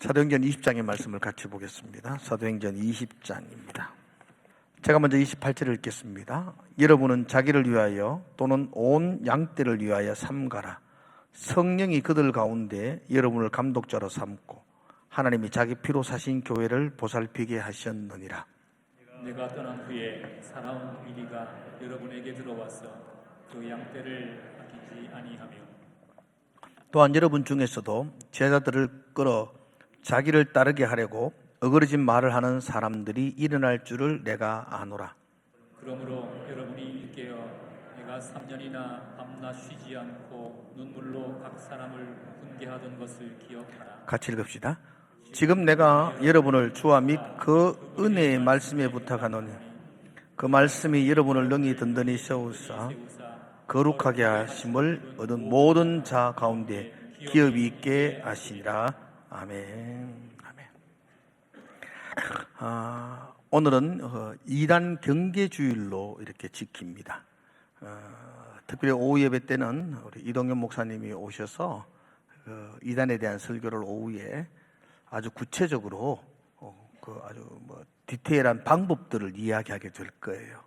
사도행전 20장의 말씀을 같이 보겠습니다. 사도행전 20장입니다. 제가 먼저 28절을 읽겠습니다. 여러분은 자기를 위하여 또는 온 양떼를 위하여 삼가라. 성령이 그들 가운데 여러분을 감독자로 삼고 하나님이 자기 피로 사신 교회를 보살피게 하셨느니라. 내가 떠난 후에 사나운 이리가 여러분에게 들어와서 그 양떼를 아끼지 아니하며 또한 여러분 중에서도 제자들을 끌어 자기를 따르게 하려고 어그러진 말을 하는 사람들이 일어날 줄을 내가 아노라. 그러므로 여러분이 일깨어 내가 3년이나 밤낮 쉬지 않고 눈물로 각 사람을 훈계하던 것을 기억하라. 같이 읽읍시다. 지금 내가 여러분을 주와 및 그 은혜의 말씀에 부탁하노니 그 말씀이 여러분을 능히 든든히 세우사 거룩하게 하심을 얻은 모든 자 가운데 기업이 있게 하시니라. 아멘. 오늘은 2단 경계주일로 이렇게 지킵니다. 특별히 오후 예배 때는 우리 이동현 목사님이 오셔서 2단에 대한 설교를 오후에 아주 구체적으로 아주 디테일한 방법들을 이야기하게 될 거예요.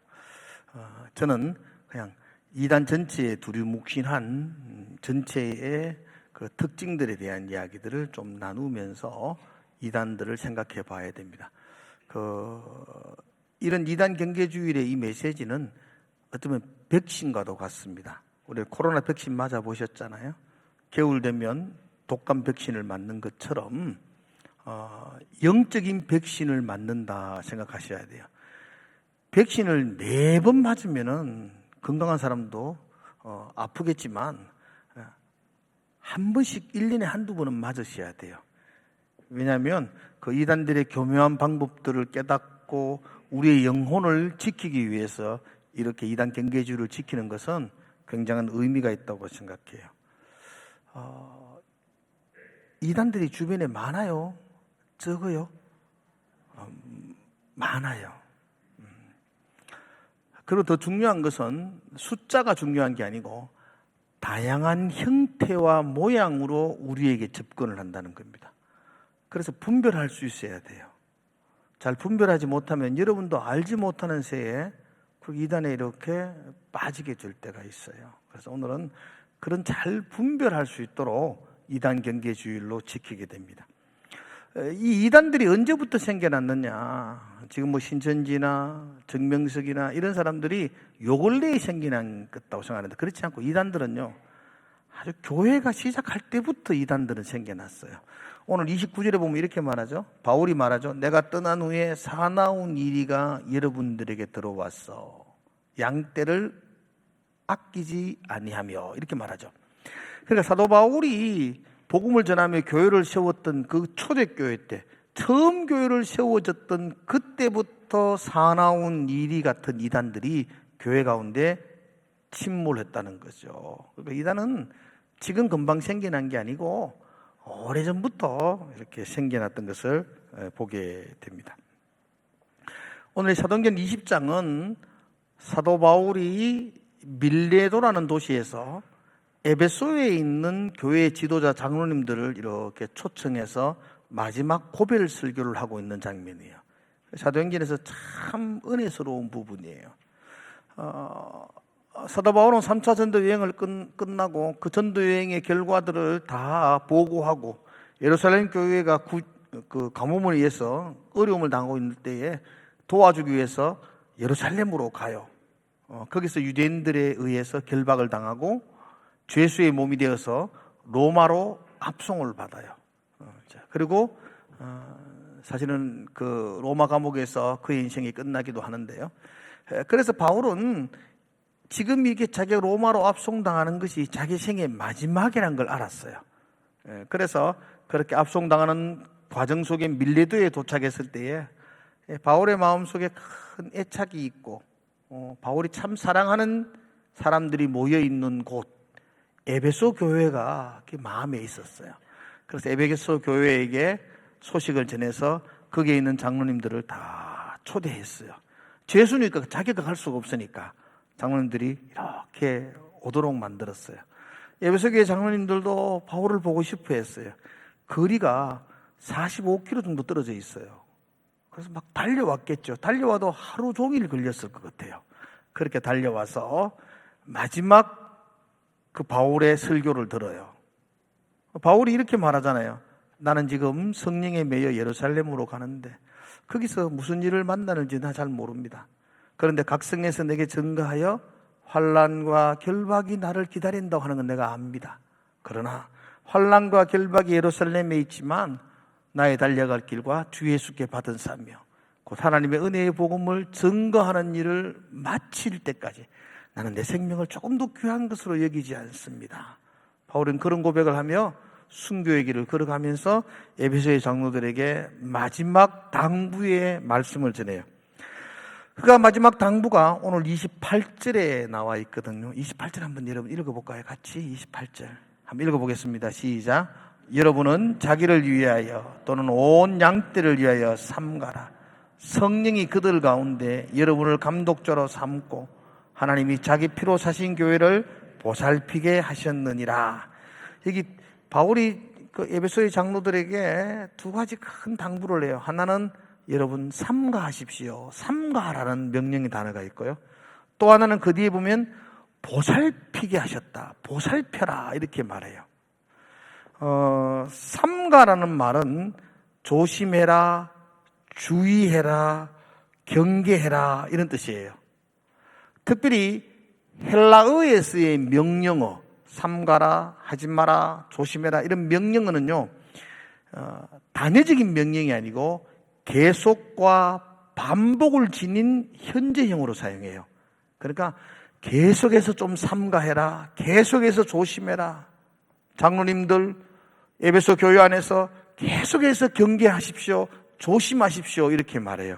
저는 그냥 2단 전체에 두리뭉실한 전체의 그 특징들에 대한 이야기들을 좀 나누면서 2단들을 생각해 봐야 됩니다. 이런 2단 경계주일의 이 메시지는 어쩌면 백신과도 같습니다. 우리 코로나 백신 맞아 보셨잖아요. 겨울 되면 독감 백신을 맞는 것처럼 영적인 백신을 맞는다 생각하셔야 돼요. 백신을 4번 맞으면은 건강한 사람도 아프겠지만 한 번씩 1년에 한두 번은 맞으셔야 돼요. 왜냐하면 그 이단들의 교묘한 방법들을 깨닫고 우리의 영혼을 지키기 위해서 이렇게 이단 경계주의를 지키는 것은 굉장한 의미가 있다고 생각해요. 이단들이 주변에 많아요? 적어요? 많아요. 그리고 더 중요한 것은 숫자가 중요한 게 아니고 다양한 형태와 모양으로 우리에게 접근을 한다는 겁니다. 그래서 분별할 수 있어야 돼요. 잘 분별하지 못하면 여러분도 알지 못하는 새에 그 이단에 이렇게 빠지게 될 때가 있어요. 그래서 오늘은 그런 잘 분별할 수 있도록 이단 경계주일로 지키게 됩니다. 이 이단들이 언제부터 생겨났느냐? 지금 신천지나 정명석이나 이런 사람들이 요 근래에 생겨난 것다고 생각하는데 그렇지 않고 이단들은요 아주 교회가 시작할 때부터 이단들은 생겨났어요. 오늘 29절에 보면 이렇게 말하죠. 바울이 말하죠. 내가 떠난 후에 사나운 이리가 여러분들에게 들어왔어 양떼를 아끼지 아니하며 이렇게 말하죠. 그러니까 사도 바울이 복음을 전하며 교회를 세웠던 그 초대교회 때 처음 교회를 세워졌던 그때부터 사나운 이리 같은 이단들이 교회 가운데 침몰했다는 거죠. 그러니까 이단은 지금 금방 생겨난 게 아니고 오래전부터 이렇게 생겨났던 것을 보게 됩니다. 오늘 사도행전 20장은 사도 바울이 밀레도라는 도시에서 에베소에 있는 교회 지도자 장로님들을 이렇게 초청해서 마지막 고별 설교를 하고 있는 장면이에요. 사도행전에서 참 은혜스러운 부분이에요. 사도 바울은 3차 전도 여행을 끝나고 그 전도 여행의 결과들을 다 보고하고 예루살렘 교회가 그 가뭄을 위해서 어려움을 당하고 있는 때에 도와주기 위해서 예루살렘으로 가요. 거기서 유대인들에 의해서 결박을 당하고 죄수의 몸이 되어서 로마로 압송을 받아요. 그리고 사실은 그 로마 감옥에서 그의 인생이 끝나기도 하는데요. 그래서 바울은 지금 이게 자기가 로마로 압송당하는 것이 자기 생의 마지막이라는 걸 알았어요. 그래서 그렇게 압송당하는 과정 속에 밀레도에 도착했을 때에 바울의 마음속에 큰 애착이 있고 바울이 참 사랑하는 사람들이 모여있는 곳 에베소 교회가 마음에 있었어요. 그래서 에베소 교회에게 소식을 전해서 거기에 있는 장로님들을 다 초대했어요. 죄수니까 자기가 갈 수가 없으니까 장로님들이 이렇게 오도록 만들었어요. 에베소 교회 장로님들도 바울을 보고 싶어 했어요. 거리가 45km 정도 떨어져 있어요. 그래서 막 달려왔겠죠. 달려와도 하루 종일 걸렸을 것 같아요. 그렇게 달려와서 마지막 그 바울의 설교를 들어요. 바울이 이렇게 말하잖아요. 나는 지금 성령에 매여 예루살렘으로 가는데 거기서 무슨 일을 만나는지 나 잘 모릅니다. 그런데 각성에서 내게 증거하여 환난과 결박이 나를 기다린다고 하는 건 내가 압니다. 그러나 환난과 결박이 예루살렘에 있지만 나의 달려갈 길과 주 예수께 받은 사며 곧 하나님의 은혜의 복음을 증거하는 일을 마칠 때까지 나는 내 생명을 조금도 귀한 것으로 여기지 않습니다. 바울은 그런 고백을 하며 순교의 길을 걸어가면서 에베소의 장로들에게 마지막 당부의 말씀을 전해요. 그가 마지막 당부가 오늘 28절에 나와 있거든요. 28절 한번 여러분 읽어볼까요? 같이 28절 한번 읽어보겠습니다. 시작. 여러분은 자기를 위하여 또는 온 양떼를 위하여 삼가라. 성령이 그들 가운데 여러분을 감독자로 삼고 하나님이 자기 피로 사신 교회를 보살피게 하셨느니라. 여기 바울이 그 에베소의 장로들에게 두 가지 큰 당부를 해요. 하나는 여러분 삼가하십시오. 삼가라는 명령의 단어가 있고요. 또 하나는 그 뒤에 보면 보살피게 하셨다. 보살펴라 이렇게 말해요. 삼가라는 말은 조심해라, 주의해라, 경계해라 이런 뜻이에요. 특별히 헬라어에 쓰인 명령어 삼가라, 하지 마라, 조심해라 이런 명령어는요 단회적인 명령이 아니고 계속과 반복을 지닌 현재형으로 사용해요. 그러니까 계속해서 좀 삼가해라, 계속해서 조심해라. 장로님들 에베소 교회 안에서 계속해서 경계하십시오, 조심하십시오 이렇게 말해요.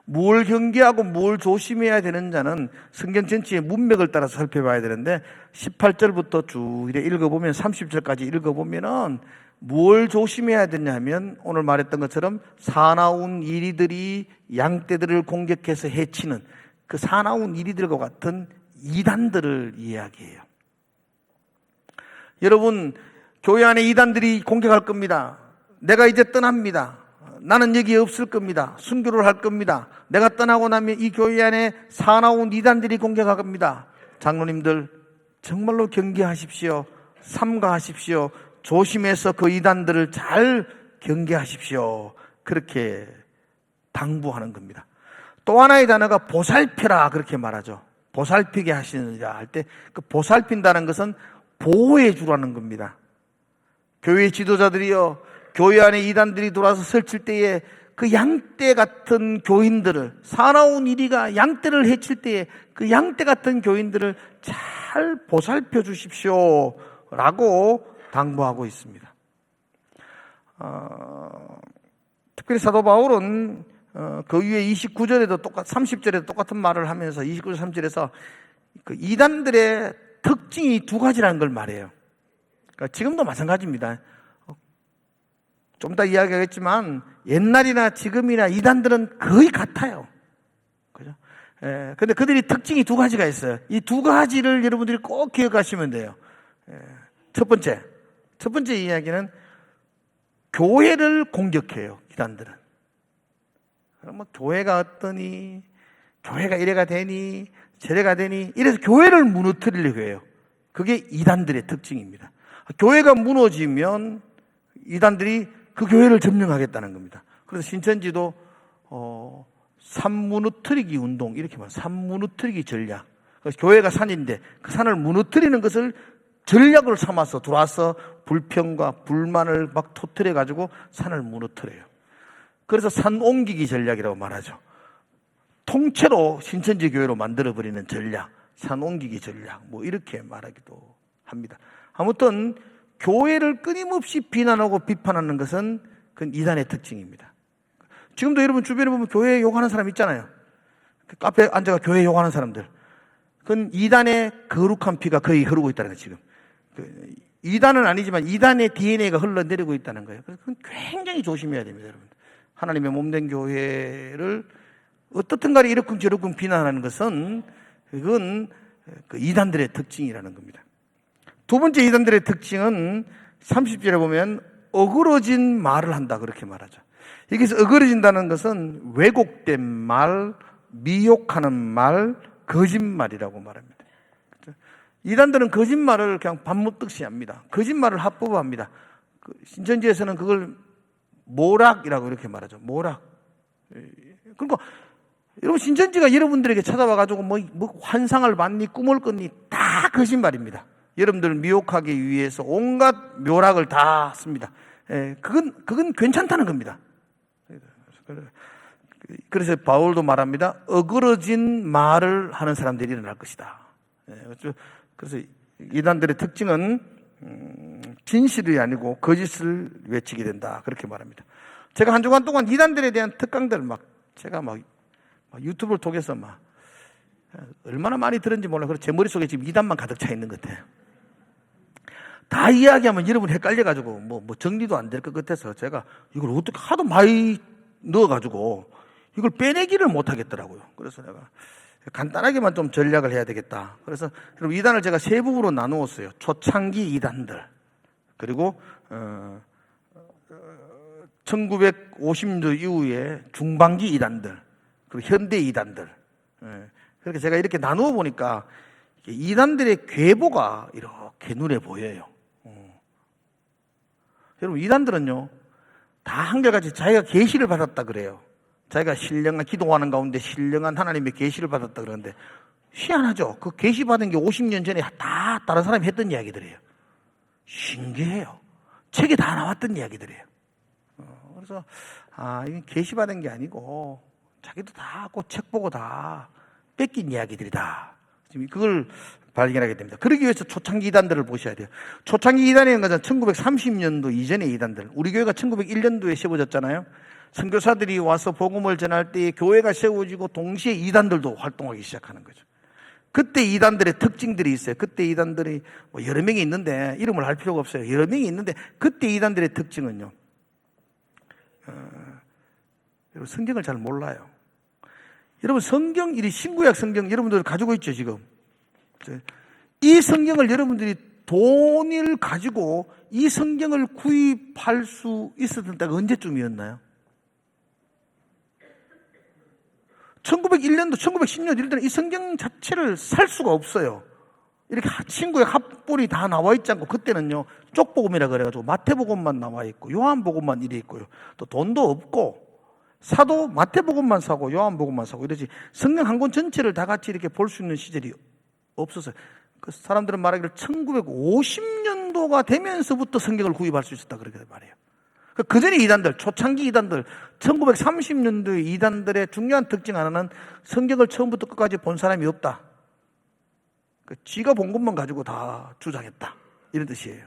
뭘 경계하고 뭘 조심해야 되는 자는 성경 전체의 문맥을 따라서 살펴봐야 되는데 18절부터 쭉 읽어보면 30절까지 읽어보면은 뭘 조심해야 되냐 하면 오늘 말했던 것처럼 사나운 이리들이 양떼들을 공격해서 해치는 그 사나운 이리들과 같은 이단들을 이야기해요. 여러분 교회 안에 이단들이 공격할 겁니다. 내가 이제 떠납니다. 나는 여기에 없을 겁니다. 순교를 할 겁니다. 내가 떠나고 나면 이 교회 안에 사나운 이단들이 공격할 겁니다. 장로님들 정말로 경계하십시오. 삼가하십시오. 조심해서 그 이단들을 잘 경계하십시오. 그렇게 당부하는 겁니다. 또 하나의 단어가 보살펴라 그렇게 말하죠. 보살피게 하시느냐 할 때 그 보살핀다는 것은 보호해 주라는 겁니다. 교회 지도자들이요, 교회 안에 이단들이 돌아서 설칠 때에 그 양떼 같은 교인들을, 사나운 이리가 양떼를 해칠 때에 그 양떼 같은 교인들을 잘 보살펴 주십시오 라고 당부하고 있습니다. 특별히 사도 바울은 그 위에 29절에도 30절에도 똑같은 말을 하면서 29절 3절에서 그 이단들의 특징이 두 가지라는 걸 말해요. 그러니까 지금도 마찬가지입니다. 좀 이따 이야기하겠지만 옛날이나 지금이나 이단들은 거의 같아요. 그죠? 근데 그들이 특징이 두 가지가 있어요. 이 두 가지를 여러분들이 꼭 기억하시면 돼요. 첫 번째 이야기는 교회를 공격해요. 이단들은. 그럼 교회가 어떠니, 교회가 이래가 되니, 저래가 되니, 이래서 교회를 무너뜨리려고 해요. 그게 이단들의 특징입니다. 교회가 무너지면 이단들이 그 교회를 점령하겠다는 겁니다. 그래서 신천지도 산 무너뜨리기 운동 이렇게 말해요. 산 무너뜨리기 전략. 그래서 교회가 산인데 그 산을 무너뜨리는 것을 전략을 삼아서 들어와서 불평과 불만을 막 터뜨려 가지고 산을 무너뜨려요. 그래서 산 옮기기 전략이라고 말하죠. 통째로 신천지 교회로 만들어버리는 전략, 산 옮기기 전략 뭐 이렇게 말하기도 합니다. 아무튼 교회를 끊임없이 비난하고 비판하는 것은 그건 이단의 특징입니다. 지금도 여러분 주변에 보면 교회 욕하는 사람 있잖아요. 그 카페에 앉아가 교회 욕하는 사람들. 그건 이단의 거룩한 피가 거의 흐르고 있다는 거예요. 지금 이단은 아니지만 이단의 DNA가 흘러내리고 있다는 거예요. 그래서 그건 굉장히 조심해야 됩니다, 여러분. 하나님의 몸된 교회를 어떻든 간에 이렇쿵 저렇쿵 비난하는 것은 그건 그 이단들의 특징이라는 겁니다. 두 번째 이단들의 특징은 30절에 보면 어그러진 말을 한다 그렇게 말하죠. 여기서 어그러진다는 것은 왜곡된 말, 미혹하는 말, 거짓말이라고 말합니다. 이단들은 거짓말을 그냥 밥 먹듯이 합니다. 거짓말을 합법화합니다. 신천지에서는 그걸 모락이라고 이렇게 말하죠. 모락. 그러니까 여러분 신천지가 여러분들에게 찾아와가지고 뭐 환상을 봤니 꿈을 꿨니 다 거짓말입니다. 여러분들을 미혹하기 위해서 온갖 묘락을 다 씁니다. 그건 괜찮다는 겁니다. 그래서 바울도 말합니다. 어그러진 말을 하는 사람들이 일어날 것이다. 그래서 이단들의 특징은 진실이 아니고 거짓을 외치게 된다. 그렇게 말합니다. 제가 한 주간 동안 이단들에 대한 특강들 제가 유튜브를 통해서 얼마나 많이 들은지 몰라요. 그래서 제 머릿속에 지금 이단만 가득 차 있는 것 같아요. 다 이야기하면 여러분 헷갈려가지고 뭐 정리도 안 될 것 같아서 제가 이걸 어떻게 하도 많이 넣어가지고 이걸 빼내기를 못 하겠더라고요. 그래서 내가 간단하게만 좀 전략을 해야 되겠다. 그래서 여러분 이단을 제가 세 부분으로 나누었어요. 초창기 이단들, 그리고 1950년도 이후에 중반기 이단들, 그리고 현대 이단들. 그렇게 제가 이렇게 나누어 보니까 이단들의 궤보가 이렇게 눈에 보여요. 여러분 이단들은요 다 한결같이 자기가 계시를 받았다 그래요. 자기가 신령한 기도하는 가운데 신령한 하나님의 계시를 받았다 그러는데 희한하죠. 그 계시 받은 게 50년 전에 다 다른 사람이 했던 이야기들이에요. 신기해요. 책에 다 나왔던 이야기들이에요. 그래서 이건 계시 받은 게 아니고 자기도 다 꼭 책 보고 다 뺏긴 이야기들이다. 지금 그걸 발견하게 됩니다. 그러기 위해서 초창기 이단들을 보셔야 돼요. 초창기 이단이라는 것은 1930년도 이전의 이단들. 우리 교회가 1901년도에 세워졌잖아요. 선교사들이 와서 복음을 전할 때 교회가 세워지고 동시에 이단들도 활동하기 시작하는 거죠. 그때 이단들의 특징들이 있어요. 그때 이단들이 여러 명이 있는데 이름을 할 필요가 없어요. 여러 명이 있는데 그때 이단들의 특징은요. 여러분 성경을 잘 몰라요. 여러분 성경, 이 신구약 성경 여러분들 가지고 있죠 지금. 이 성경을 여러분들이 돈을 가지고 이 성경을 구입할 수 있었던 때가 언제쯤이었나요? 1901년도, 1910년도 이럴 때는 이 성경 자체를 살 수가 없어요. 이렇게 신구약 합본이 다 나와 있지 않고 그때는요 쪽복음이라 그래가지고 마태복음만 나와 있고 요한복음만 이래 있고요. 또 돈도 없고 사도 마태복음만 사고 요한복음만 사고 이러지 성경 한 권 전체를 다 같이 이렇게 볼 수 있는 시절이 없었어요. 그 사람들은 말하기를 1950년도가 되면서부터 성경을 구입할 수 있었다 그렇게 말해요. 그 전에 이단들, 초창기 이단들, 1930년도의 이단들의 중요한 특징 하나는 성경을 처음부터 끝까지 본 사람이 없다. 지가 본 것만 가지고 다 주장했다. 이런 뜻이에요.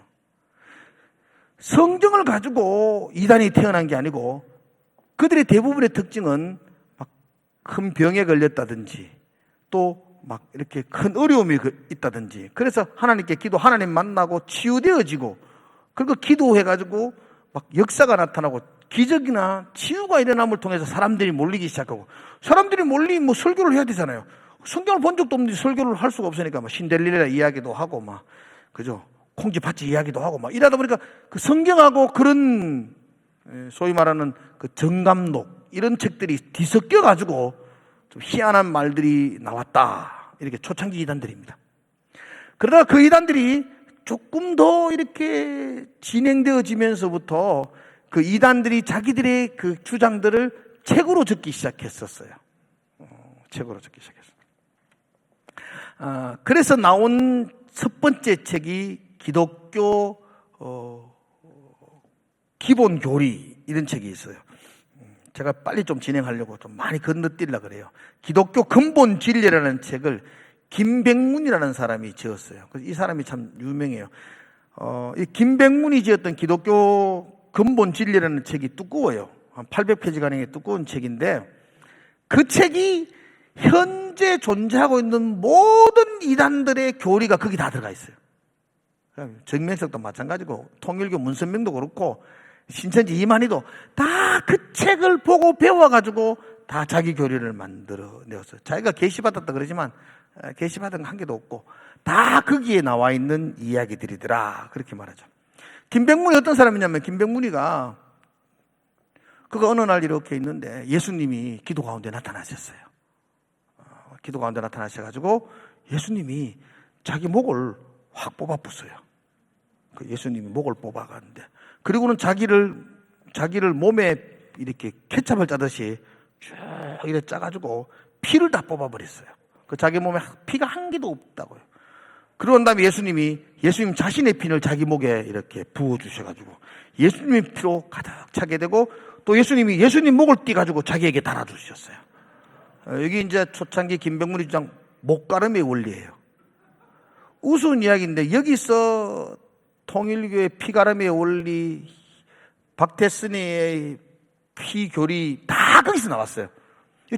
성경을 가지고 이단이 태어난 게 아니고 그들의 대부분의 특징은 막 큰 병에 걸렸다든지 또 막 이렇게 큰 어려움이 있다든지 그래서 하나님께 하나님 만나고 치유되어지고 그리고 기도해가지고 막 역사가 나타나고 기적이나 치유가 일어남을 통해서 사람들이 몰리기 시작하고 사람들이 몰리면 설교를 해야 되잖아요. 성경을 본 적도 없는데 설교를 할 수가 없으니까 신데렐라 이야기도 하고 그죠? 콩쥐팥쥐 이야기도 하고 이러다 보니까 그 성경하고 그런 소위 말하는 그 정감록 이런 책들이 뒤섞여 가지고 좀 희한한 말들이 나왔다. 이렇게 초창기 이단들입니다. 그러다가 그 이단들이 조금 더 이렇게 진행되어지면서부터 그 이단들이 자기들의 그 주장들을 책으로 적기 시작했었어요. 책으로 적기 시작했어요. 그래서 나온 첫 번째 책이 기독교 기본 교리 이런 책이 있어요. 제가 빨리 좀 진행하려고 좀 많이 건너뛰려고 그래요. 기독교 근본 진리라는 책을 김백문이라는 사람이 지었어요. 그래서 이 사람이 참 유명해요. 이 김백문이 지었던 기독교 근본 진리라는 책이 두꺼워요. 한 800페이지 가량의 두꺼운 책인데 그 책이 현재 존재하고 있는 모든 이단들의 교리가 거기 다 들어가 있어요. 정명석도 마찬가지고 통일교 문선명도 그렇고 신천지 이만희도 다 그 책을 보고 배워가지고 다 자기 교리를 만들어내었어요. 자기가 계시받았다 그러지만 계시받은 한 개도 없고 다 거기에 나와 있는 이야기들이더라 그렇게 말하죠. 김백문이 어떤 사람이냐면, 김백문이가 그가 어느 날 이렇게 있는데 예수님이 기도 가운데 나타나셨어요. 기도 가운데 나타나셔가지고 예수님이 자기 목을 확 뽑아부어요. 그 예수님이 목을 뽑아가는데, 그리고는 자기를 몸에 이렇게 케찹을 짜듯이 쭉 이렇게 짜가지고 피를 다 뽑아버렸어요. 그 자기 몸에 피가 한 개도 없다고요. 그런 다음에 예수님 자신의 피를 자기 목에 이렇게 부어주셔가지고 예수님의 피로 가득 차게 되고, 또 예수님 목을 띄가지고 자기에게 달아주셨어요. 여기 이제 초창기 김백문이 주장 목가름의 원리예요. 우스운 이야기인데, 여기서 통일교의 피가름의 원리, 박태순의 피교리 다 거기서 나왔어요.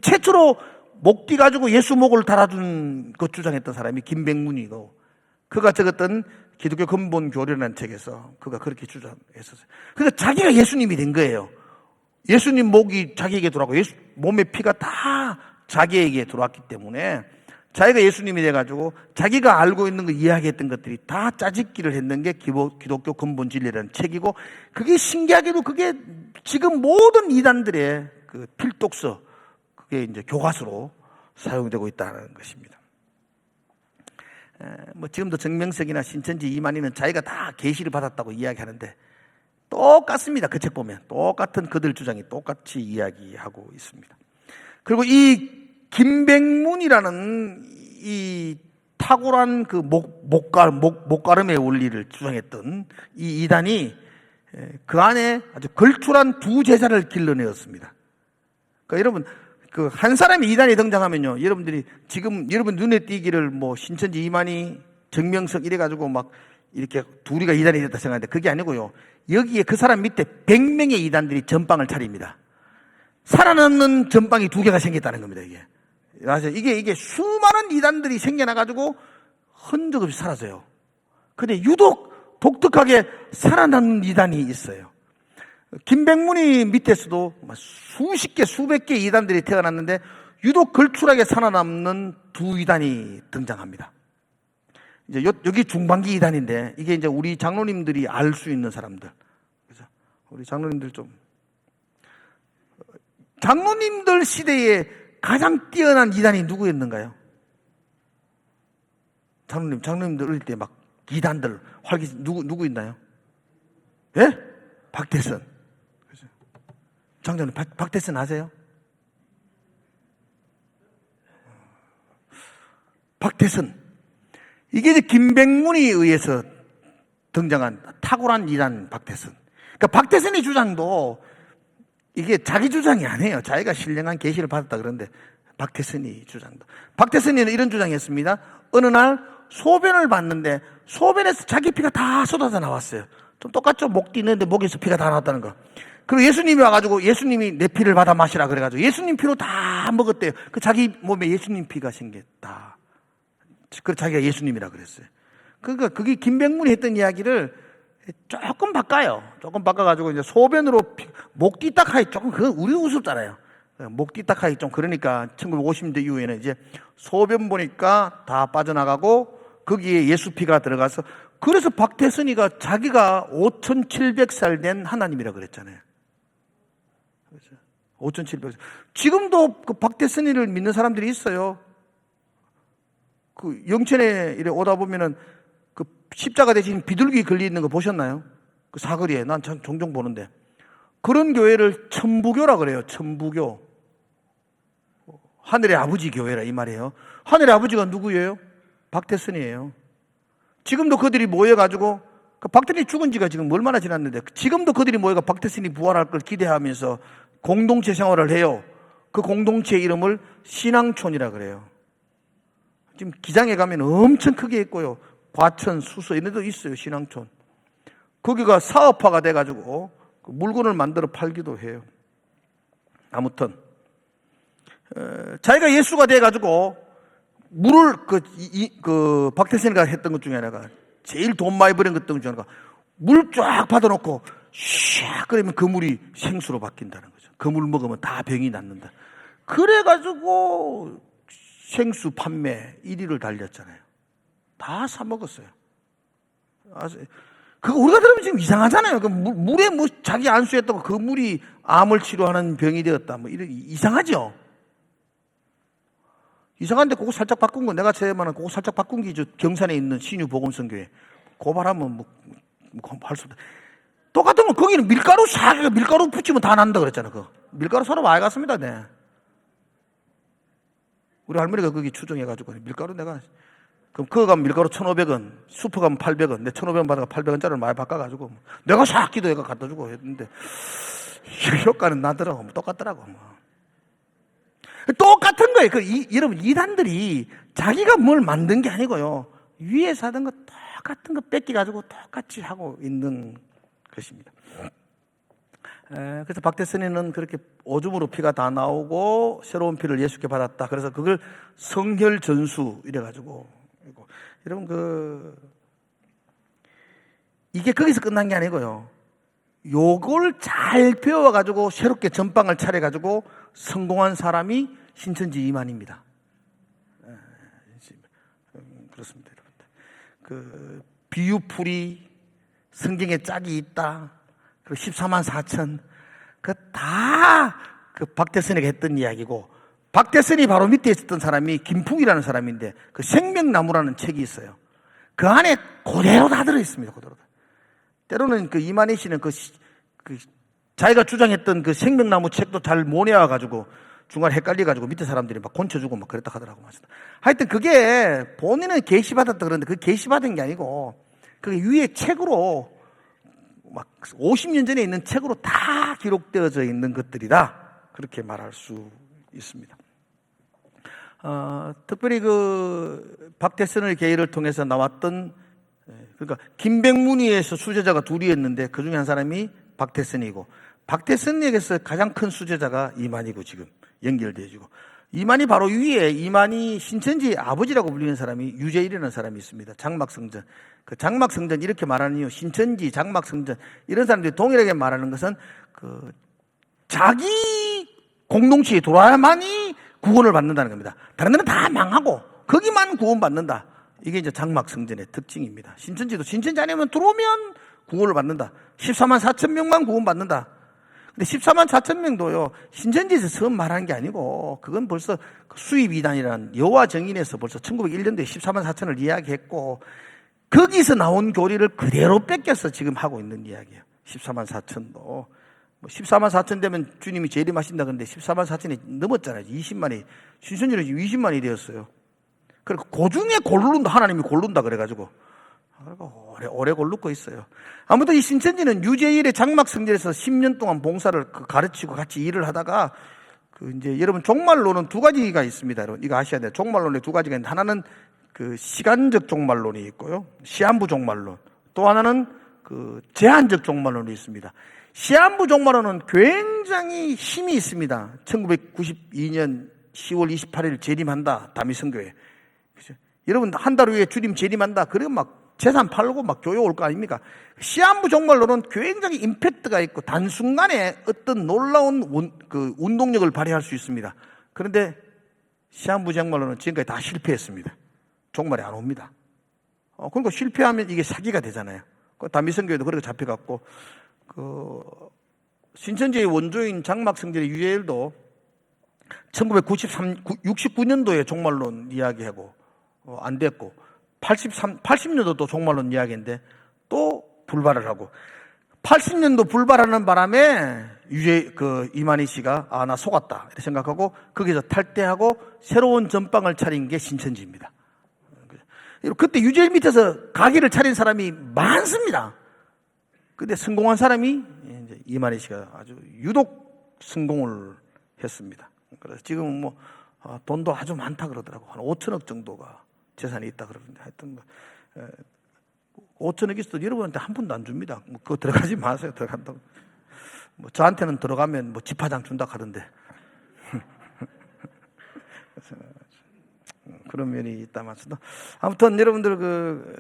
최초로 목 띄가지고 예수 목을 달아준 것 주장했던 사람이 김백문이고, 그가 적었던 기독교 근본 교리라는 책에서 그가 그렇게 주장했었어요. 그러니까 자기가 예수님이 된 거예요. 예수님 목이 자기에게 들어왔고 몸의 피가 다 자기에게 들어왔기 때문에 자기가 예수님이 돼가지고 자기가 알고 있는 거, 이야기했던 것들이 다 짜집기를 했는 게 기독교 근본 진리라는 책이고, 그게 신기하게도 그게 지금 모든 이단들의 그 필독서, 그게 이제 교과서로 사용되고 있다는 것입니다. 뭐 지금도 정명석이나 신천지 이만희는 자기가 다 계시를 받았다고 이야기하는데 똑같습니다. 그 책 보면 똑같은 그들 주장이 똑같이 이야기하고 있습니다. 그리고 이 김백문이라는 이 탁월한 그 목가름의 원리를 주장했던 이 이단이 그 안에 아주 걸출한 두 제자를 길러내었습니다. 그러니까 여러분, 그 한 사람이 이단에 등장하면요, 여러분들이 지금 여러분 눈에 띄기를 뭐 신천지 이만희, 정명석 이래가지고 막 이렇게 둘이가 이단이 됐다 생각하는데, 그게 아니고요. 여기에 그 사람 밑에 100명의 이단들이 전방을 차립니다. 살아남는 전방이 2개가 생겼다는 겁니다, 이게. 이게 수많은 이단들이 생겨나가지고 흔적 없이 사라져요. 근데 유독 독특하게 살아남는 이단이 있어요. 김백문이 밑에서도 수십 개, 수백 개 이단들이 태어났는데 유독 걸출하게 살아남는 두 이단이 등장합니다. 이제 여기 중반기 이단인데, 이게 이제 우리 장로님들이 알 수 있는 사람들. 그죠? 우리 장로님들 장로님들 시대에 가장 뛰어난 이단이 누구였는가요? 장로님들 어릴 때 막 이단들 누구 있나요? 예? 박태선. 그죠? 장로님 박태선 아세요? 박태선. 이게 이제 김백문에 의해서 등장한 탁월한 이단 박태선. 그러니까 박태선의 주장도 이게 자기 주장이 아니에요. 자기가 신령한 계시를 받았다 그러는데, 박태선이 주장도. 박태선이는 이런 주장이었습니다. 어느 날 소변을 봤는데 소변에서 자기 피가 다 쏟아져 나왔어요. 좀 똑같죠? 목 뛰는데 목에서 피가 다 나왔다는 거. 그리고 예수님이 와가지고 예수님이 내 피를 받아 마시라 그래가지고 예수님 피로 다 먹었대요. 그 자기 몸에 예수님 피가 생겼다. 그래서 자기가 예수님이라 그랬어요. 그러니까 그게 김백문이 했던 이야기를 조금 바꿔요. 조금 바꿔가지고 이제 소변으로 목 띠딱하기 조금, 그건 우리 우습잖아요. 목 띠딱하기 좀 그러니까 1950년대 이후에는 이제 소변 보니까 다 빠져나가고 거기에 예수 피가 들어가서, 그래서 박태선이가 자기가 5,700살 된 하나님이라 그랬잖아요. 그렇죠? 5,700살. 지금도 그 박태선이를 믿는 사람들이 있어요. 그 영천에 이래 오다 보면은 그 십자가 대신 비둘기 걸려 있는 거 보셨나요? 그 사거리에 난 종종 보는데, 그런 교회를 천부교라 그래요. 천부교. 하늘의 아버지 교회라 이 말이에요. 하늘의 아버지가 누구예요? 박태선이에요. 지금도 그들이 모여가지고, 박태선이 죽은 지가 지금 얼마나 지났는데 지금도 그들이 모여가 박태선이 부활할 걸 기대하면서 공동체 생활을 해요. 그 공동체 이름을 신앙촌이라 그래요. 지금 기장에 가면 엄청 크게 있고요. 과천, 수서 이런 데도 있어요. 신앙촌. 거기가 사업화가 돼가지고 물건을 만들어 팔기도 해요. 아무튼 자기가 예수가 돼가지고 물을 박태선이가 했던 것 중에 하나가, 제일 돈 많이 버린 것 중에 하나가 물 쫙 받아놓고 샥 끓이면 그 물이 생수로 바뀐다는 거죠. 그 물 먹으면 다 병이 낫는다. 그래가지고 생수 판매 1위를 달렸잖아요. 다 사 먹었어요. 그거 우리가 들으면 지금 이상하잖아요. 그 물에 뭐 자기 안수했다고 그 물이 암을 치료하는 병이 되었다. 뭐 이런 이상하죠. 이상한데 그거 살짝 바꾼 거 내가 제만은 그거 살짝 바꾼 게 저 경산에 있는 신유 복음성교회 고발하면 뭐 할 수 없다. 똑같은 건 거기는 밀가루 붙이면 다 난다 그랬잖아. 그 밀가루 사러 많이 갔습니다. 네. 우리 할머니가 거기 추정해가지고 밀가루 내가 그럼 그거 가면 밀가루 1,500원, 수프 가면 800원, 내 1,500원 받아가 800원짜리를 많이 바꿔가지고 내가 싹 기도해가 갖다 주고 했는데 효과는 나더라고. 뭐 똑같더라고. 뭐. 똑같은 거예요. 여러분 이단들이 자기가 뭘 만든 게 아니고요. 위에서 하던 거 똑같은 거 뺏겨가지고 똑같이 하고 있는 것입니다. 그래서 박대선이는 그렇게 오줌으로 피가 다 나오고 새로운 피를 예수께 받았다. 그래서 그걸 성혈전수 이래가지고 여러분 이게 거기서 끝난 게 아니고요. 요걸 잘 배워가지고 새롭게 전방을 차려가지고 성공한 사람이 신천지 이만입니다. 그렇습니다, 여러분들. 비유풀이 성경에 짝이 있다. 그리고 14만 4천. 박대선이가 했던 이야기고, 박대선이 바로 밑에 있었던 사람이 김풍이라는 사람인데, 그 생명나무라는 책이 있어요. 그 안에 그대로 다 들어있습니다, 그대로. 때로는 이만희 씨는 자기가 주장했던 그 생명나무 책도 잘 못 외워가지고, 중간에 헷갈려가지고 밑에 사람들이 막 곤쳐주고 막 그랬다 하더라고. 하여튼 그게 본인은 계시받았다 그러는데 그 계시받은 게 아니고, 그게 위에 책으로 막 50년 전에 있는 책으로 다 기록되어져 있는 것들이다. 그렇게 말할 수 있습니다. 특별히 박대선의 계의를 통해서 나왔던, 그러니까 김백문이에서 수제자가 둘이었는데 그 중에 한 사람이 박대선이고, 박대선에게서 가장 큰 수제자가 이만희고 지금 연결되어지고, 이만희 바로 위에 이만희 신천지의 아버지라고 불리는 사람이 유재일이라는 사람이 있습니다. 장막성전. 그 장막성전 이렇게 말하는 이유, 신천지, 장막성전 이런 사람들이 동일하게 말하는 것은 자기 공동체에 돌아야만이 구원을 받는다는 겁니다. 다른 데는 다 망하고 거기만 구원받는다. 이게 이제 장막성전의 특징입니다. 신천지도 신천지 안에만 들어오면 구원을 받는다. 14만 4천 명만 구원받는다. 근데 14만 4천 명도요, 신천지에서 처음 말하는 게 아니고, 그건 벌써 수입이단이라는 여호와 증인에서 벌써 1901년도에 14만 4천을 이야기했고, 거기서 나온 교리를 그대로 뺏겨서 지금 하고 있는 이야기예요. 14만 4천도. 14만 4천 되면 주님이 재림하신다 그런데 14만 4천이 넘었잖아요. 20만이. 신천지는 20만이 되었어요. 그리고 그 중에 하나님이 고른다 그래가지고. 오래 고르고 있어요. 아무튼 이 신천지는 유재일의 장막성전에서 10년 동안 봉사를 가르치고 같이 일을 하다가 이제 여러분 종말론은 두 가지가 있습니다. 여러분 이거 아셔야 돼요. 종말론에 두 가지가 있는데 하나는 시간적 종말론이 있고요. 시한부 종말론. 또 하나는 제한적 종말론이 있습니다. 시한부 종말론은 굉장히 힘이 있습니다. 1992년 10월 28일 재림한다. 다미성교회. 그죠? 여러분 한 달 후에 주님 재림한다. 그러면 막 재산 팔고 막 교회 올 거 아닙니까? 시한부 종말론은 굉장히 임팩트가 있고 단순간에 어떤 놀라운 운동력을 발휘할 수 있습니다. 그런데 시한부 종말론은 지금까지 다 실패했습니다. 종말이 안 옵니다. 그러니까 실패하면 이게 사기가 되잖아요. 다미성교회도 그렇게 잡혀갔고, 신천지의 원조인 장막성전의 유재일도 1969년도에 종말론 이야기하고 안 됐고, 80년도도 종말론 이야기인데 또 불발을 하고, 80년도 불발하는 바람에 이만희 씨가 나 속았다 이렇게 생각하고 거기서 탈퇴하고 새로운 전방을 차린 게 신천지입니다. 그때 유재일 밑에서 가게를 차린 사람이 많습니다. 근데 성공한 사람이 이제 이만희 씨가 아주 유독 성공을 했습니다. 그래서 지금 돈도 아주 많다 그러더라고. 한 5천억 정도가 재산이 있다 그러는데, 하여튼 5천억 있어도 여러분한테 한 푼도 안 줍니다. 그거 들어가지 마세요. 들어간다고. 저한테는 들어가면 집화장 준다 하던데. 그런 면이 있다면서도. 아무튼 여러분들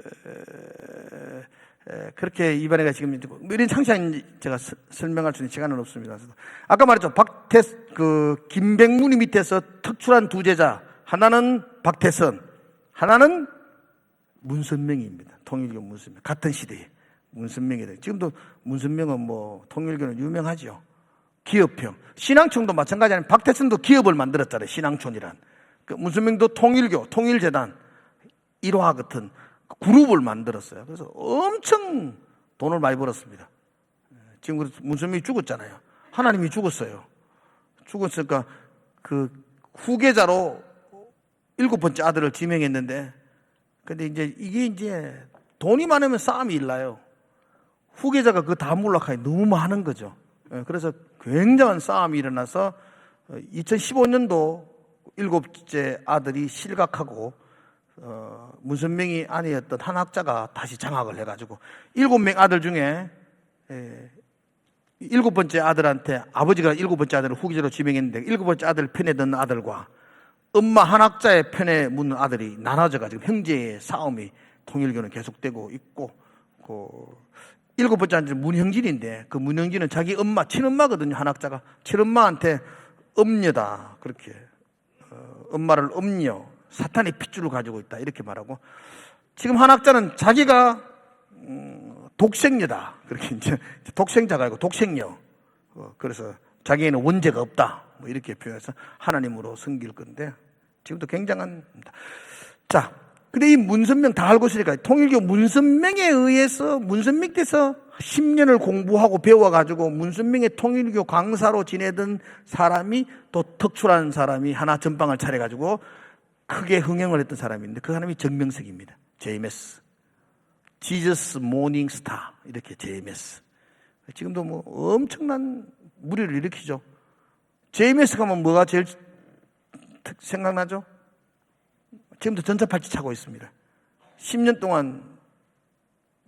그렇게 이번에가 지금 이런 상세한 제가 설명할 수 있는 시간은 없습니다. 아까 말했죠. 김백문이 밑에서 특출한 두 제자, 하나는 박태선, 하나는 문선명입니다. 통일교 문선명. 같은 시대에 문선명이다. 지금도 문선명은 뭐 통일교는 유명하죠. 기업형. 신앙촌도 마찬가지 아니에요. 박태선도 기업을 만들었잖아요. 신앙촌이란. 그 문선명도 통일교, 통일재단, 일화 같은 그룹을 만들었어요. 그래서 엄청 돈을 많이 벌었습니다. 지금 문선명이 죽었잖아요. 하나님이 죽었어요. 죽었으니까 그 후계자로 7번째 아들을 지명했는데, 근데 이게 이제 돈이 많으면 싸움이 일나요. 후계자가 그 다음 몰락하니 너무 많은 거죠. 그래서 굉장한 싸움이 일어나서 2015년도 7째 아들이 실각하고 문선명이 아내였던 한 학자가 다시 장학을 해가지고 7명 아들 중에 7번째 아들한테 아버지가 7번째 아들을 후계자로 지명했는데 7번째 아들 편에 든 아들과 엄마 한 학자의 편에 묻는 아들이 나눠져가지고 형제의 싸움이 통일교는 계속되고 있고, 그 7번째 아들은 문형진인데 그 문형진은 자기 엄마, 친엄마거든요. 한 학자가 친엄마한테 엄녀다 그렇게 엄마를 엄녀, 사탄의 핏줄을 가지고 있다 이렇게 말하고, 지금 한 학자는 자기가 독생녀다 그렇게 이제 독생자가 아니고 독생녀, 그래서 자기에는 원죄가 없다 뭐 이렇게 표현해서 하나님으로 섬길 건데 지금도 굉장한. 자, 근데 이 문선명 다 알고 있으니까 통일교 문선명에 의해서 문선명 때서 10년을 공부하고 배워가지고 문선명의 통일교 강사로 지내던 사람이 또 특출한 사람이 하나 전방을 차려가지고 크게 흥행을 했던 사람인데 그 사람이 정명석입니다. JMS, 지저스 모닝 스타 이렇게 JMS. 지금도 뭐 엄청난 무리를 일으키죠. JMS 가면 뭐가 제일 생각나죠? 지금도 전자팔찌 차고 있습니다. 10년 동안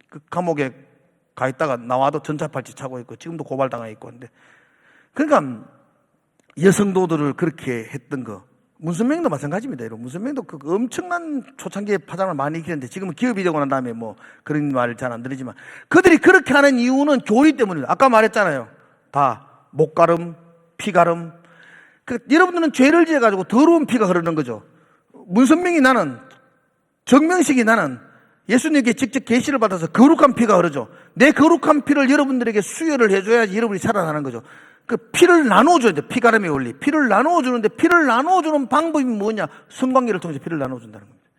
그 감옥에 가 있다가 나와도 전자팔찌 차고 있고 지금도 고발당하 있고 한데, 그러니까 여성도들을 그렇게 했던 거. 문선명도 마찬가지입니다. 여러분. 문선명도 그 엄청난 초창기에 파장을 많이 일으키는데 지금은 기업이 되고 난 다음에 뭐 그런 말 잘 안 들리지만 그들이 그렇게 하는 이유는 교리 때문입니다. 아까 말했잖아요. 다 목가름, 피가름. 여러분들은 죄를 지어가지고 더러운 피가 흐르는 거죠. 문선명이 나는, 정명식이 나는 예수님께 직접 계시를 받아서 거룩한 피가 흐르죠. 내 거룩한 피를 여러분들에게 수혈을 해줘야지 여러분이 살아나는 거죠. 그 피를 나눠줘야 돼. 피가름의 원리. 피를 나눠주는데 피를 나눠주는 방법이 뭐냐? 성관계를 통해서 피를 나눠준다는 겁니다.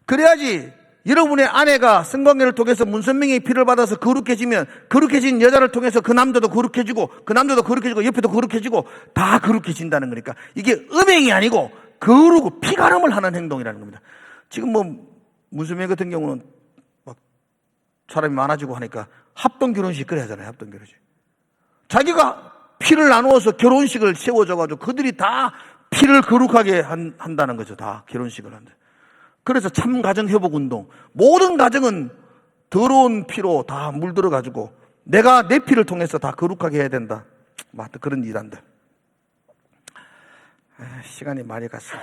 그래야지 여러분의 아내가 성관계를 통해서 문선명의 피를 받아서 거룩해지면 거룩해진 여자를 통해서 그 남자도 거룩해지고 그 남자도 거룩해지고 옆에도 거룩해지고 다 거룩해진다는 거니까 이게 음행이 아니고 거룩 피가름을 하는 행동이라는 겁니다. 지금 뭐 문선명 같은 경우는 막 사람이 많아지고 하니까 합동 결혼식 그래 하잖아요. 합동 결혼식. 자기가 피를 나누어서 결혼식을 세워줘가지고 그들이 다 피를 거룩하게 한다는 거죠. 다 결혼식을 한다. 그래서 참가정회복운동. 모든 가정은 더러운 피로 다 물들어가지고 내가 내 피를 통해서 다 거룩하게 해야 된다. 맞다. 그런 이단들. 시간이 많이 갔어요.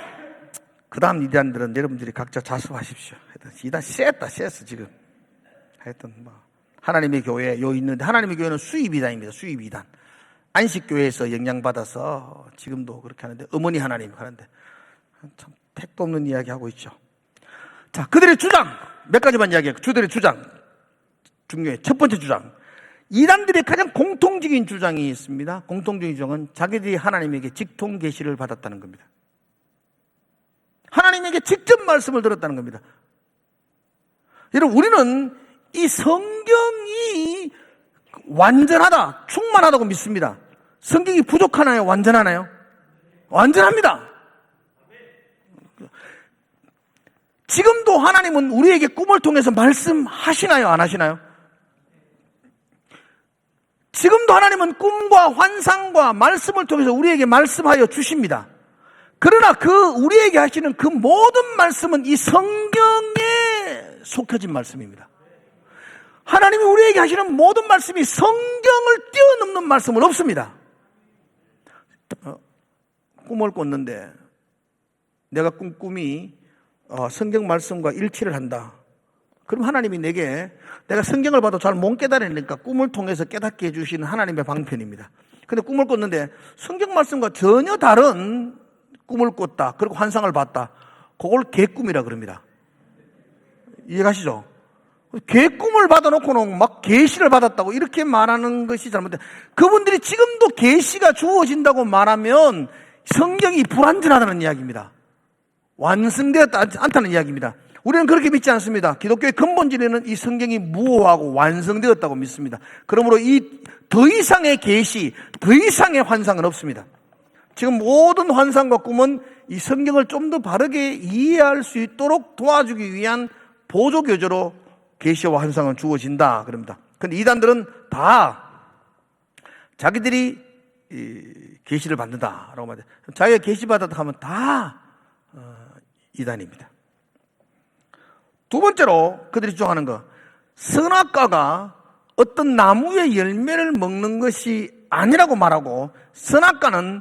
그 다음 이단들은 여러분들이 각자 자수하십시오. 이단 셌다, 셌어, 지금. 하여튼, 뭐. 하나님의 교회 요 있는데 하나님의 교회는 수입이단입니다. 수입이단. 안식교회에서 영향받아서 지금도 그렇게 하는데 어머니 하나님 하는데 참 택도 없는 이야기 하고 있죠. 자, 그들의 주장 몇 가지만 이야기해요. 그들의 주장 중요해. 첫 번째 주장. 이단들의 가장 공통적인 주장이 있습니다. 공통적인 주장은 자기들이 하나님에게 직통 계시를 받았다는 겁니다. 하나님에게 직접 말씀을 들었다는 겁니다. 여러분, 우리는 이 성경이 완전하다, 충만하다고 믿습니다. 성경이 부족하나요? 완전하나요? 완전합니다. 지금도 하나님은 우리에게 꿈을 통해서 말씀하시나요? 안 하시나요? 지금도 하나님은 꿈과 환상과 말씀을 통해서 우리에게 말씀하여 주십니다. 그러나 우리에게 하시는 그 모든 말씀은 이 성경에 속혀진 말씀입니다. 하나님이 우리에게 하시는 모든 말씀이 성경을 뛰어넘는 말씀은 없습니다. 꿈을 꿨는데 내가 꾼 꿈이 성경 말씀과 일치를 한다. 그럼 하나님이 내가 성경을 봐도 잘 못 깨달으니까 꿈을 통해서 깨닫게 해주시는 하나님의 방편입니다. 근데 꿈을 꿨는데 성경 말씀과 전혀 다른 꿈을 꿨다. 그리고 환상을 봤다. 그걸 개꿈이라 그럽니다. 이해가시죠? 계꿈을 받아놓고는 막 계시를 받았다고 이렇게 말하는 것이 잘못돼. 그분들이 지금도 계시가 주어진다고 말하면 성경이 불완전하다는 이야기입니다. 완성되었지 않다는 이야기입니다. 우리는 그렇게 믿지 않습니다. 기독교의 근본질에는 이 성경이 무효하고 완성되었다고 믿습니다. 그러므로 이 더 이상의 계시, 더 이상의 환상은 없습니다. 지금 모든 환상과 꿈은 이 성경을 좀 더 바르게 이해할 수 있도록 도와주기 위한 보조 교재로 계시와 환상은 주어진다 그럽니다. 그런데 이단들은 다 자기들이 계시를 받는다라고 말해요. 자기가 계시 받았다 하면 다 이단입니다. 두 번째로 그들이 주장하는 거, 선악과가 어떤 나무의 열매를 먹는 것이 아니라고 말하고, 선악과는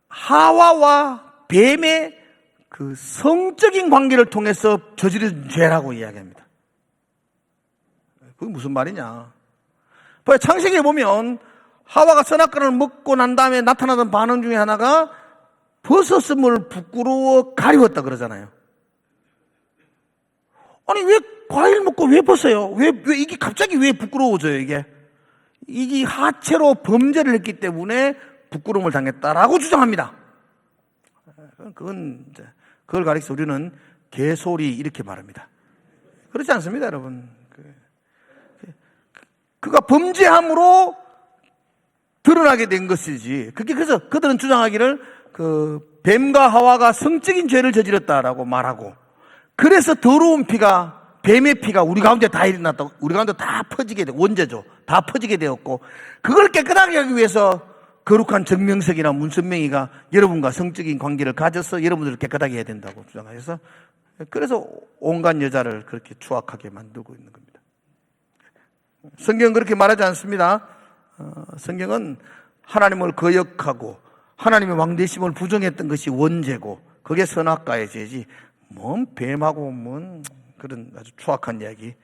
하와와 뱀의 그 성적인 관계를 통해서 저지른 죄라고 이야기합니다. 그게 무슨 말이냐? 창세기에 보면 하와가 선악과를 먹고 난 다음에 나타나던 반응 중에 하나가 벗었음을 부끄러워 가리웠다 그러잖아요. 아니, 왜 과일 먹고 왜 벗어요? 왜 이게 갑자기 왜 부끄러워져요, 이게? 이게 하체로 범죄를 했기 때문에 부끄러움을 당했다라고 주장합니다. 그걸 가리켜서 우리는 개소리 이렇게 말합니다. 그렇지 않습니다, 여러분. 그가 범죄함으로 드러나게 된 것이지. 그래서 그들은 주장하기를 뱀과 하와가 성적인 죄를 저질렀다라고 말하고, 그래서 더러운 피가, 뱀의 피가 우리 가운데 다 일어났다고, 우리 가운데 다 퍼지게 되고, 원죄죠. 다 퍼지게 되었고, 그걸 깨끗하게 하기 위해서 거룩한 정명석이나 문선명이가 여러분과 성적인 관계를 가져서 여러분들을 깨끗하게 해야 된다고 주장해서, 그래서 온갖 여자를 그렇게 추악하게 만들고 있는 겁니다. 성경은 그렇게 말하지 않습니다. 성경은 하나님을 거역하고 하나님의 왕되심을 부정했던 것이 원죄고, 그게 선악과의 죄지, 뭔 뱀하고 뭔 그런 아주 추악한 이야기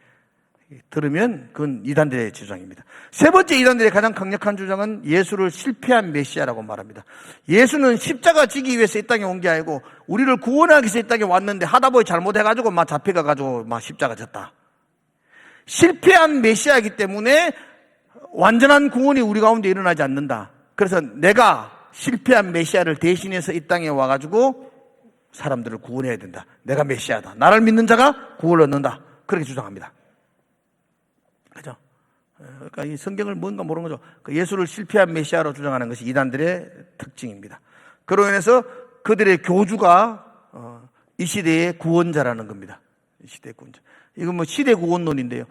들으면 그건 이단들의 주장입니다. 세 번째 이단들의 가장 강력한 주장은 예수를 실패한 메시아라고 말합니다. 예수는 십자가 지기 위해서 이 땅에 온 게 아니고 우리를 구원하기 위해서 이 땅에 왔는데 하다 보니 잘못해가지고 막 잡혀가가지고 막 십자가 졌다. 실패한 메시아이기 때문에 완전한 구원이 우리 가운데 일어나지 않는다. 그래서 내가 실패한 메시아를 대신해서 이 땅에 와가지고 사람들을 구원해야 된다. 내가 메시아다. 나를 믿는 자가 구원을 얻는다. 그렇게 주장합니다. 그죠? 그러니까 이 성경을 뭔가 모르는 거죠. 예수를 실패한 메시아로 주장하는 것이 이단들의 특징입니다. 그로 인해서 그들의 교주가 이 시대의 구원자라는 겁니다. 이 시대의 구원자. 이건 뭐 시대 구원론인데요.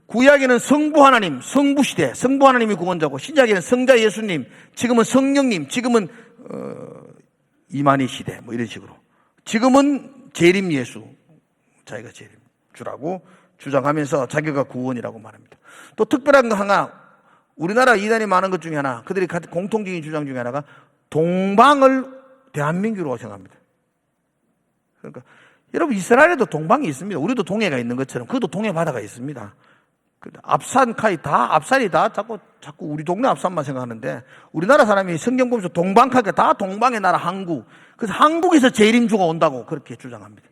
구약에는 성부 하나님, 성부 시대, 성부 하나님이 구원자고, 신약에는 성자 예수님, 지금은 성령님, 지금은 이만희 시대, 뭐 이런 식으로. 지금은 재림 예수, 자기가 재림 주라고 주장하면서 자기가 구원이라고 말합니다. 또 특별한 거 하나, 우리나라 이단이 많은 것 중에 하나, 그들이 공통적인 주장 중에 하나가 동방을 대한민국으로 생각합니다. 그러니까 여러분, 이스라엘에도 동방이 있습니다. 우리도 동해가 있는 것처럼 그것도 동해 바다가 있습니다. 앞산카이 다, 앞산이 다 자꾸 우리 동네 앞산만 생각하는데, 우리나라 사람이 성경 보면서 동방카이가 다 동방의 나라 한국. 그래서 한국에서 재림주가 온다고 그렇게 주장합니다.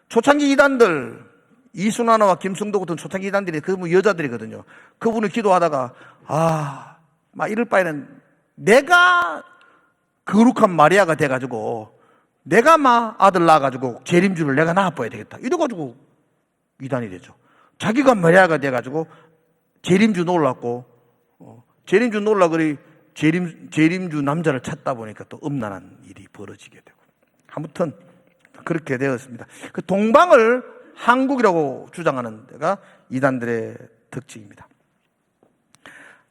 초창기 이단들, 이순환와 김성도 같은 초창기 이단들이 그분 여자들이거든요. 그분을 기도하다가 막 이럴 바에는 내가 거룩한 마리아가 돼가지고 내가 막 아들 낳아가지고 재림주를 내가 낳아봐야 되겠다. 이래가지고 이단이 되죠. 자기가 마리아가 돼가지고 재림주 놀랐고, 재림주 놀라 그리 재림주 남자를 찾다 보니까 또 음란한 일이 벌어지게 되고, 아무튼 그렇게 되었습니다. 그 동방을 한국이라고 주장하는 데가 이단들의 특징입니다.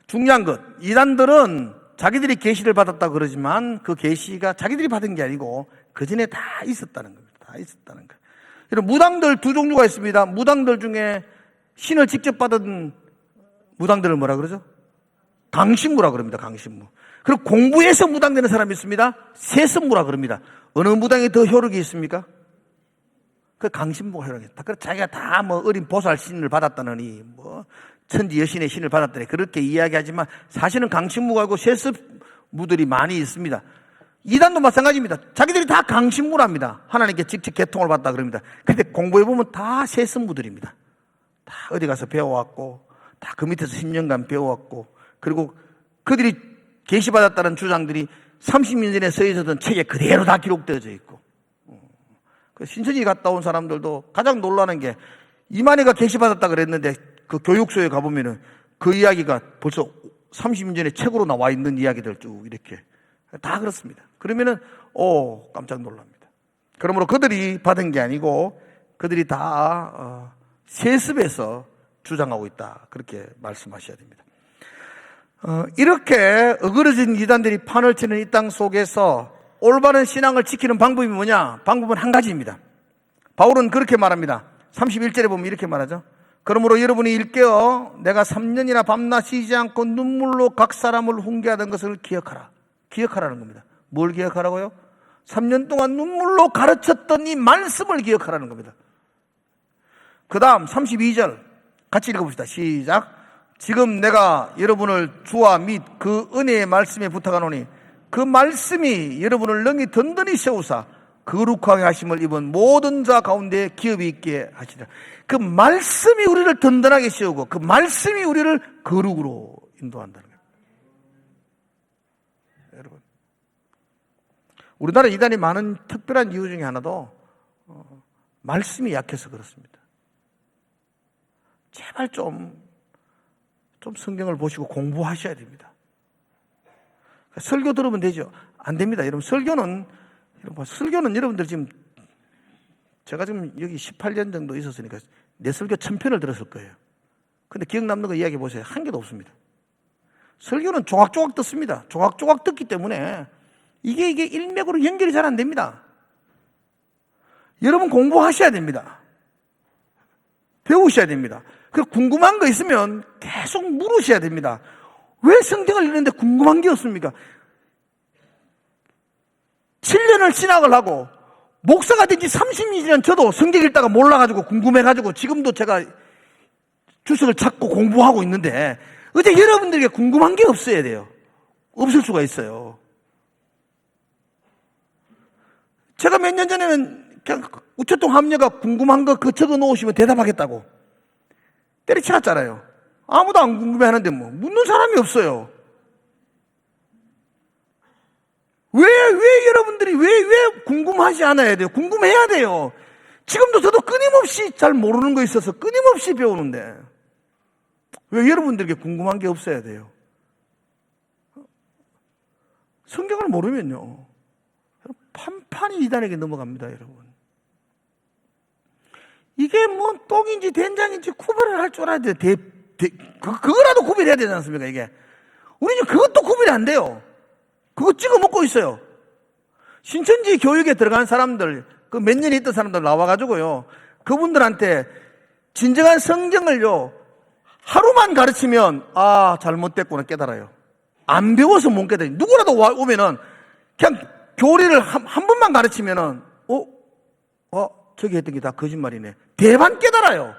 중요한 것, 이단들은 자기들이 계시를 받았다고 그러지만 그 계시가 자기들이 받은 게 아니고 그 전에 다 있었다는 겁니다. 다 있었다는 거예요. 이런 무당들 두 종류가 있습니다. 무당들 중에 신을 직접 받은 무당들을 뭐라 그러죠? 강신무라 그럽니다. 강신무. 그리고 공부해서 무당되는 사람이 있습니다. 세습무라 그럽니다. 어느 무당이 더 효력이 있습니까? 그 강신무가 효력이 있다. 그래서 자기가 다 뭐 어린 보살 신을 받았다느니 뭐 천지 여신의 신을 받았다니 그렇게 이야기하지만 사실은 강신무가 아니고 세습무들이 많이 있습니다. 이단도 마찬가지입니다. 자기들이 다 강신부랍니다. 하나님께 직접 개통을 받다 그럽니다. 근데 공부해보면 다 세습무들입니다. 다 어디 가서 배워왔고, 다 그 밑에서 10년간 배워왔고, 그리고 그들이 계시받았다는 주장들이 30년 전에 써있었던 책에 그대로 다 기록되어져 있고, 신천지 갔다 온 사람들도 가장 놀라는 게 이만희가 계시받았다 그랬는데 그 교육소에 가보면은 그 이야기가 벌써 30년 전에 책으로 나와 있는 이야기들 쭉 이렇게 다 그렇습니다. 그러면은 깜짝 놀랍니다. 그러므로 그들이 받은 게 아니고 그들이 다 세습에서 주장하고 있다, 그렇게 말씀하셔야 됩니다. 이렇게 어그러진 이단들이 판을 치는 이 땅 속에서 올바른 신앙을 지키는 방법이 뭐냐? 방법은 한 가지입니다. 바울은 그렇게 말합니다. 31절에 보면 이렇게 말하죠. 그러므로 여러분이 일깨어 내가 3년이나 밤낮 쉬지 않고 눈물로 각 사람을 훈계하던 것을 기억하라. 기억하라는 겁니다. 뭘 기억하라고요? 3년 동안 눈물로 가르쳤던 이 말씀을 기억하라는 겁니다. 그 다음 32절 같이 읽어봅시다. 시작. 지금 내가 여러분을 주와 및 그 은혜의 말씀에 부탁하노니 그 말씀이 여러분을 능히 든든히 세우사 거룩하게 하심을 입은 모든 자 가운데 기업이 있게 하시라. 그 말씀이 우리를 든든하게 세우고 그 말씀이 우리를 거룩으로 인도한다는 거예요. 여러분, 우리나라 이단이 많은 특별한 이유 중에 하나도 말씀이 약해서 그렇습니다. 제발 좀 성경을 보시고 공부하셔야 됩니다. 설교 들으면 되죠? 안 됩니다. 여러분, 설교는 여러분들 지금 제가 지금 여기 18년 정도 있었으니까 내 설교 1000편을 들었을 거예요. 근데 기억 남는 거 이야기해 보세요. 한 개도 없습니다. 설교는 조각조각 듣습니다. 조각조각 듣기 때문에 이게 일맥으로 연결이 잘 안 됩니다. 여러분 공부하셔야 됩니다. 배우셔야 됩니다. 그리고 궁금한 거 있으면 계속 물으셔야 됩니다. 왜 성경을 읽는데 궁금한 게 없습니까? 7년을 신학을 하고 목사가 된 지 30년 저도 성경 읽다가 몰라가지고 궁금해가지고 지금도 제가 주석을 찾고 공부하고 있는데 어째 여러분들에게 궁금한 게 없어야 돼요. 없을 수가 있어요. 제가 몇 년 전에는 그냥 우체통 합녀가 궁금한 거 그 적어 놓으시면 대답하겠다고 때려치웠잖아요. 아무도 안 궁금해하는데 뭐 묻는 사람이 없어요. 왜 여러분들이 왜 궁금하지 않아야 돼요? 궁금해야 돼요. 지금도 저도 끊임없이 잘 모르는 거 있어서 끊임없이 배우는데 왜 여러분들에게 궁금한 게 없어야 돼요? 성경을 모르면요 판판이 이단에게 넘어갑니다, 여러분. 이게 뭐 똥인지 된장인지 구별을 할 줄 알아야 돼요. 그거라도 구별해야 되지 않습니까, 이게? 우리는 그것도 구별이 안 돼요. 그거 찍어 먹고 있어요. 신천지 교육에 들어간 사람들, 그 몇 년에 있던 사람들 나와가지고요, 그분들한테 진정한 성경을요, 하루만 가르치면, 잘못됐구나 깨달아요. 안 배워서 못 깨달아요. 누구라도 오면은, 그냥 교리를 한 번만 가르치면은, 저기 했던 게 다 거짓말이네. 대반 깨달아요.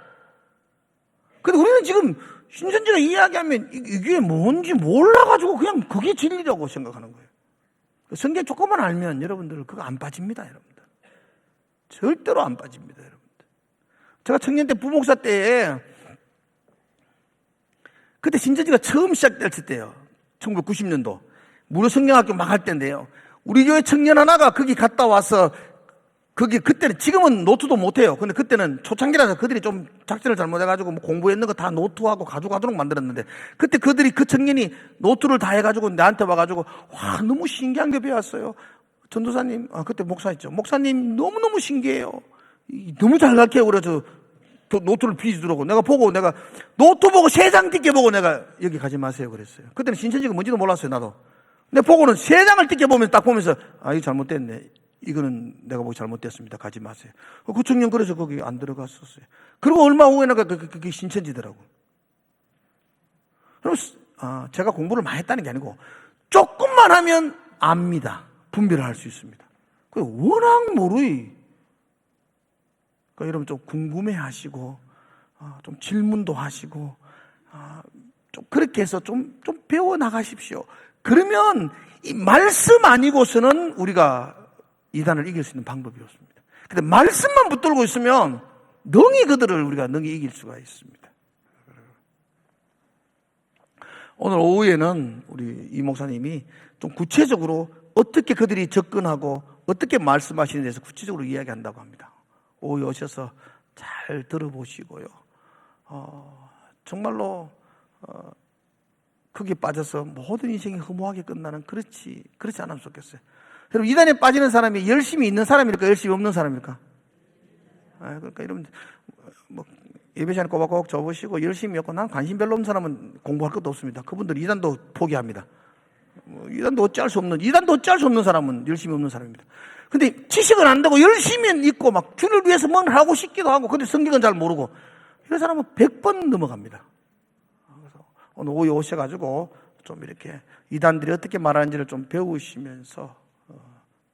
근데 우리는 지금 신천지가 이야기하면 이게 뭔지 몰라가지고 그냥 그게 진리라고 생각하는 거예요. 성경 조금만 알면 여러분들 그거 안 빠집니다, 여러분들. 절대로 안 빠집니다, 여러분들. 제가 청년 때 부목사 때에 그때 신천지가 처음 시작될 때예요. 1990년도. 무료 성경학교 막 할 때인데요. 우리 교회 청년 하나가 거기 갔다 와서 그때는 지금은 노트도 못해요. 근데 그때는 초창기라서 그들이 좀 작전을 잘못해가지고 뭐 공부했는 거 다 노트하고 가져가도록 만들었는데 그때 그 청년이 노트를 다 해가지고 나한테 와가지고 와 너무 신기한 게 배웠어요. 전도사님, 그때 목사였죠. 목사님 너무너무 신기해요. 너무 잘 가르쳐요. 그래서 노트를 비주더라고. 내가 노트 보고 3장 띄게 보고 내가 여기 가지 마세요 그랬어요. 그때는 신천지가 뭔지도 몰랐어요, 나도. 근데 보고는 3장을 띄게 보면서 딱 보면서 이거 잘못됐네. 이거는 내가 보기 잘못됐습니다. 가지 마세요. 그 청년 그래서 거기 안 들어갔었어요. 그리고 얼마 후에 그게 신천지더라고. 그럼 제가 공부를 많이 했다는 게 아니고 조금만 하면 압니다. 분별을 할 수 있습니다. 워낙 모르이. 그러니까 여러분 좀 궁금해하시고 좀 질문도 하시고 좀 그렇게 해서 좀 배워 나가십시오. 그러면 이 말씀 아니고서는 우리가 이단을 이길 수 있는 방법이 없습니다. 근데 말씀만 붙들고 있으면 그들을 우리가 능히 이길 수가 있습니다. 오늘 오후에는 우리 이 목사님이 좀 구체적으로 어떻게 그들이 접근하고 어떻게 말씀하시는 데서 구체적으로 이야기한다고 합니다. 오후에 오셔서 잘 들어보시고요. 정말로 거기에 빠져서 모든 인생이 허무하게 끝나는 그렇지 않으면 좋겠어요. 여러분, 이단에 빠지는 사람이 열심히 있는 사람일까, 열심히 없는 사람일까? 그러니까 여러분, 예배 시간에 꼬박꼬박 줘보시고 열심히 했고 난 관심 별로 없는 사람은 공부할 것도 없습니다. 그분들 이단도 포기합니다. 이단도 어찌할 수 없는 사람은 열심히 없는 사람입니다. 근데 지식은 안 되고 열심히 있고 막 주를 위해서 뭔 하고 싶기도 하고 근데 성경은 잘 모르고 이런 사람은 100번 넘어갑니다. 그래서 오늘 오후에 오셔가지고 좀 이렇게 이단들이 어떻게 말하는지를 좀 배우시면서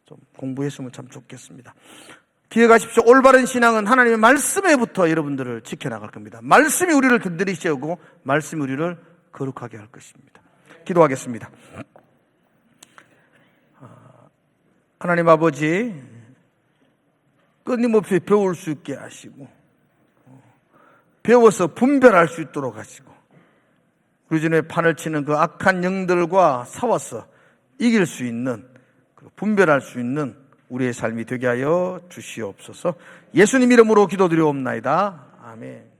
좀 공부했으면 참 좋겠습니다. 기억하십시오. 올바른 신앙은 하나님의 말씀에부터 여러분들을 지켜나갈 겁니다. 말씀이 우리를 든든히 세우고 말씀이 우리를 거룩하게 할 것입니다. 기도하겠습니다. 하나님 아버지, 끊임없이 배울 수 있게 하시고 배워서 분별할 수 있도록 하시고 우리 주님의 판을 치는 그 악한 영들과 싸워서 이길 수 있는, 분별할 수 있는 우리의 삶이 되게 하여 주시옵소서. 예수님 이름으로 기도드리옵나이다. 아멘.